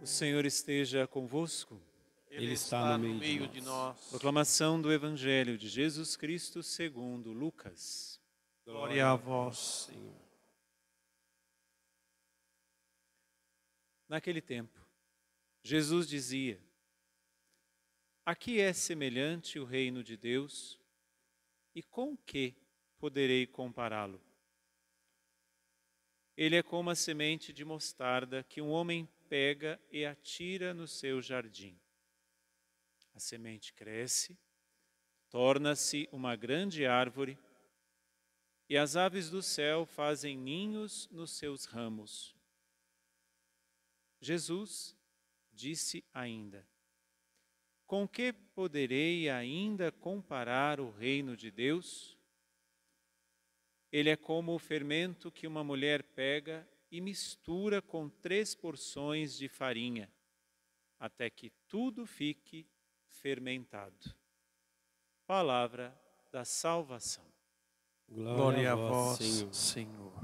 O Senhor esteja convosco. Ele está no meio de nós. Proclamação do Evangelho de Jesus Cristo segundo Lucas. Glória a vós, Senhor. Naquele tempo, Jesus dizia: A que é semelhante o reino de Deus e com que poderei compará-lo? Ele é como a semente de mostarda que um homem pega e atira no seu jardim. A semente cresce, torna-se uma grande árvore, e as aves do céu fazem ninhos nos seus ramos. Jesus disse ainda: Com que poderei ainda comparar o reino de Deus? Ele é como o fermento que uma mulher pega e mistura com 3 porções de farinha, até que tudo fique fermentado. Palavra da salvação. Glória a vós, Senhor.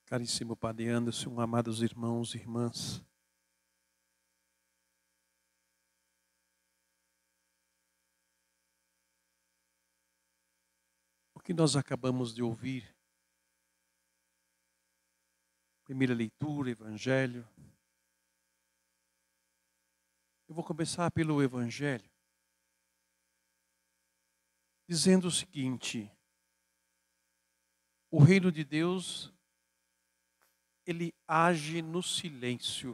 Caríssimo Padre Anderson, amados irmãos e irmãs, o que nós acabamos de ouvir, primeira leitura, Evangelho. Eu vou começar pelo Evangelho, dizendo o seguinte: o reino de Deus, ele age no silêncio,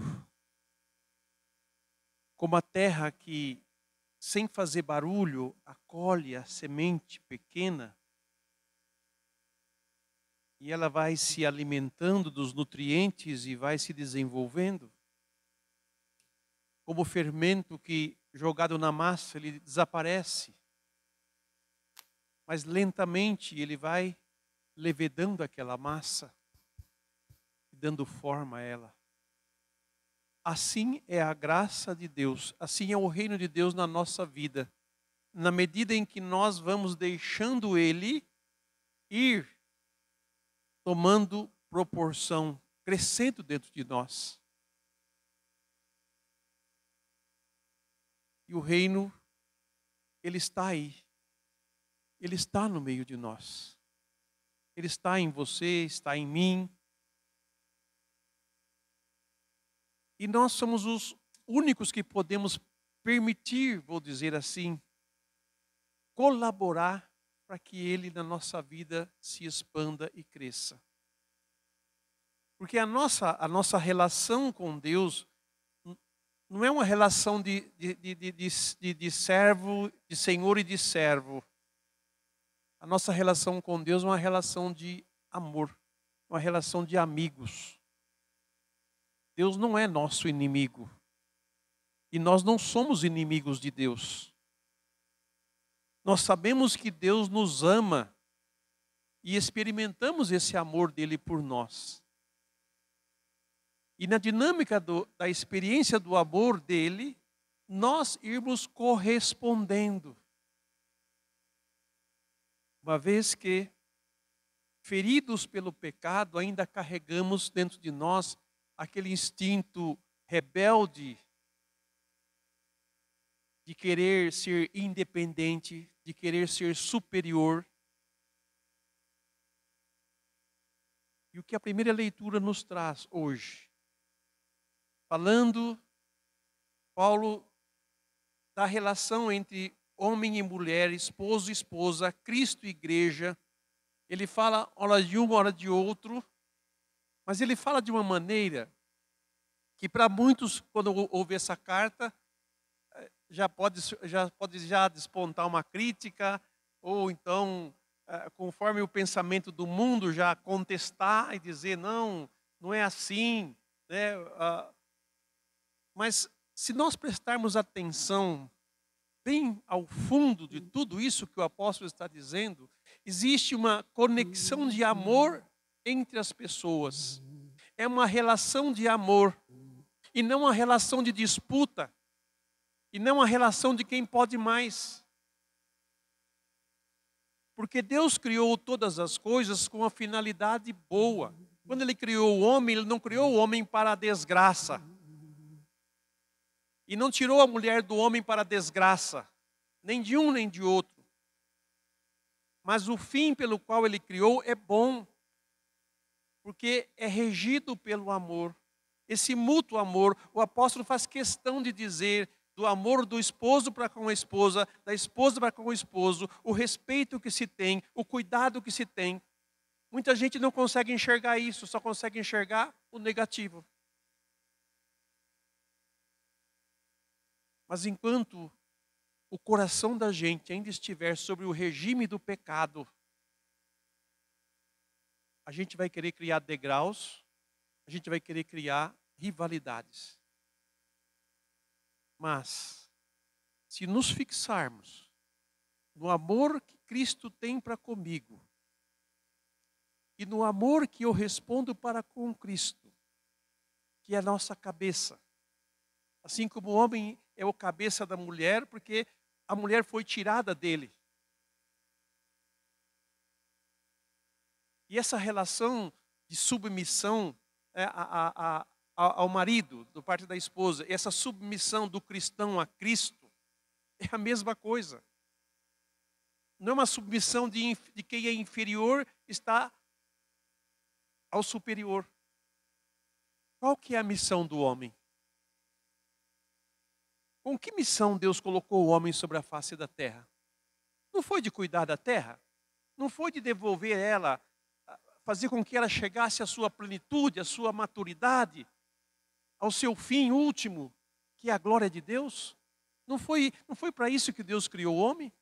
como a terra que, sem fazer barulho, acolhe a semente pequena, e ela vai se alimentando dos nutrientes e vai se desenvolvendo. Como o fermento que, jogado na massa, ele desaparece. Mas lentamente ele vai levedando aquela massa, dando forma a ela. Assim é a graça de Deus, assim é o reino de Deus na nossa vida. Na medida em que nós vamos deixando ele ir tomando proporção, crescendo dentro de nós. E o reino, ele está aí. Ele está no meio de nós. Ele está em você, está em mim. E nós somos os únicos que podemos permitir, vou dizer assim, colaborar para que ele na nossa vida se expanda e cresça. Porque a nossa relação com Deus não é uma relação de servo, de senhor e de servo. A nossa relação com Deus é uma relação de amor, uma relação de amigos. Deus não é nosso inimigo. E nós não somos inimigos de Deus. Nós sabemos que Deus nos ama e experimentamos esse amor dele por nós. E na dinâmica da experiência do amor dele, nós irmos correspondendo. Uma vez que, feridos pelo pecado, ainda carregamos dentro de nós aquele instinto rebelde de querer ser independente, de querer ser superior. E o que a primeira leitura nos traz hoje? Falando, Paulo, da relação entre homem e mulher, esposo e esposa, Cristo e igreja. Ele fala hora de um, hora de outro, mas ele fala de uma maneira que para muitos, quando ouvir essa carta, já pode despontar uma crítica, ou então, conforme o pensamento do mundo, já contestar e dizer, não é assim, né? Mas se nós prestarmos atenção bem ao fundo de tudo isso que o apóstolo está dizendo, existe uma conexão de amor entre as pessoas. É uma relação de amor e não uma relação de disputa e não uma relação de quem pode mais. Porque Deus criou todas as coisas com uma finalidade boa. Quando Ele criou o homem, Ele não criou o homem para a desgraça. E não tirou a mulher do homem para a desgraça, nem de um nem de outro. Mas o fim pelo qual Ele criou é bom, porque é regido pelo amor. Esse mútuo amor, o apóstolo faz questão de dizer do amor do esposo para com a esposa, da esposa para com o esposo, o respeito que se tem, o cuidado que se tem. Muita gente não consegue enxergar isso, só consegue enxergar o negativo. Mas enquanto o coração da gente ainda estiver sobre o regime do pecado, a gente vai querer criar degraus, a gente vai querer criar rivalidades. Mas, se nos fixarmos no amor que Cristo tem para comigo e no amor que eu respondo para com Cristo, que é a nossa cabeça, assim como o homem é o cabeça da mulher, porque a mulher foi tirada dele. E essa relação de submissão ao marido, do parte da esposa, essa submissão do cristão a Cristo, é a mesma coisa. Não é uma submissão de quem é inferior está ao superior. Qual que é a missão do homem? Com que missão Deus colocou o homem sobre a face da terra? Não foi de cuidar da terra? Não foi de devolver ela, fazer com que ela chegasse à sua plenitude, à sua maturidade, ao seu fim último, que é a glória de Deus? Não foi para isso que Deus criou o homem?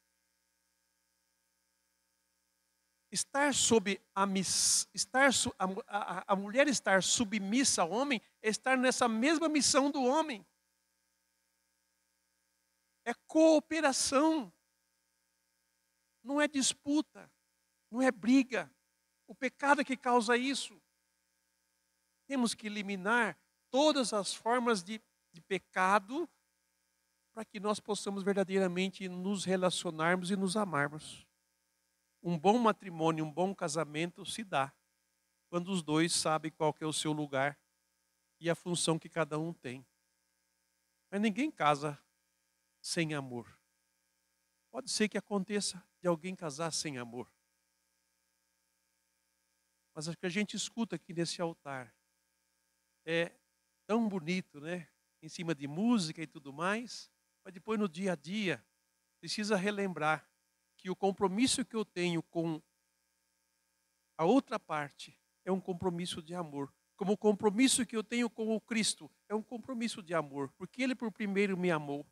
A mulher estar submissa ao homem é estar nessa mesma missão do homem. É cooperação. Não é disputa, não é briga. O pecado é que causa isso. Temos que eliminar todas as formas de pecado para que nós possamos verdadeiramente nos relacionarmos e nos amarmos. Um bom matrimônio, um bom casamento se dá quando os dois sabem qual que é o seu lugar e a função que cada um tem. Mas ninguém casa sem amor. Pode ser que aconteça de alguém casar sem amor. Mas o que a gente escuta aqui nesse altar é tão bonito, né? Em cima de música e tudo mais, mas depois no dia a dia precisa relembrar que o compromisso que eu tenho com a outra parte é um compromisso de amor. Como o compromisso que eu tenho com o Cristo é um compromisso de amor, porque Ele por primeiro me amou.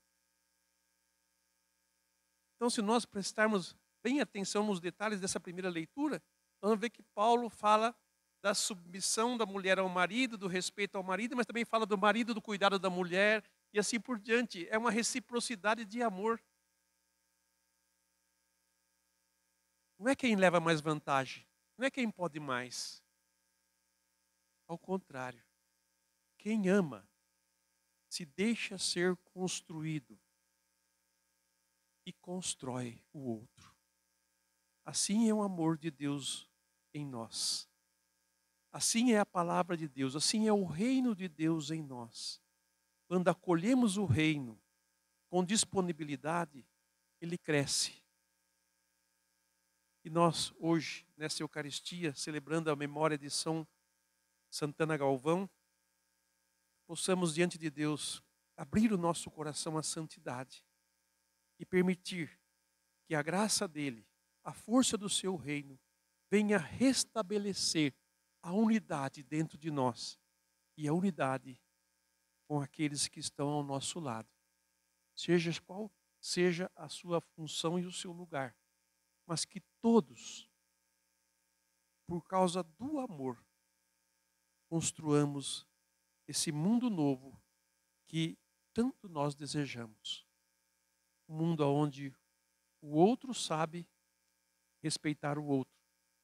Então, se nós prestarmos bem atenção nos detalhes dessa primeira leitura, nós vamos ver que Paulo fala da submissão da mulher ao marido, do respeito ao marido, mas também fala do marido, do cuidado da mulher, e assim por diante. É uma reciprocidade de amor. Não é quem leva mais vantagem, não é quem pode mais. Ao contrário, quem ama se deixa ser construído e constrói o outro. Assim é o amor de Deus em nós. Assim é a palavra de Deus, assim é o reino de Deus em nós. Quando acolhemos o reino com disponibilidade, ele cresce. E nós hoje, nessa Eucaristia, celebrando a memória de São Santana Galvão, possamos diante de Deus abrir o nosso coração à santidade e permitir que a graça dele, a força do seu reino, venha restabelecer a unidade dentro de nós e a unidade com aqueles que estão ao nosso lado. Seja qual seja a sua função e o seu lugar, mas que todos, por causa do amor, construamos esse mundo novo que tanto nós desejamos. Um mundo onde o outro sabe respeitar o outro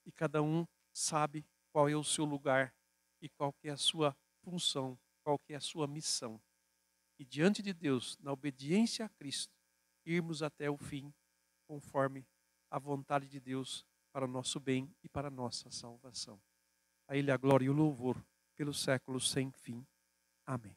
e cada um sabe qual é o seu lugar e qual que é a sua função, qual que é a sua missão. E diante de Deus, na obediência a Cristo, irmos até o fim, conforme a vontade de Deus para o nosso bem e para a nossa salvação. A Ele a glória e o louvor pelos séculos sem fim. Amém.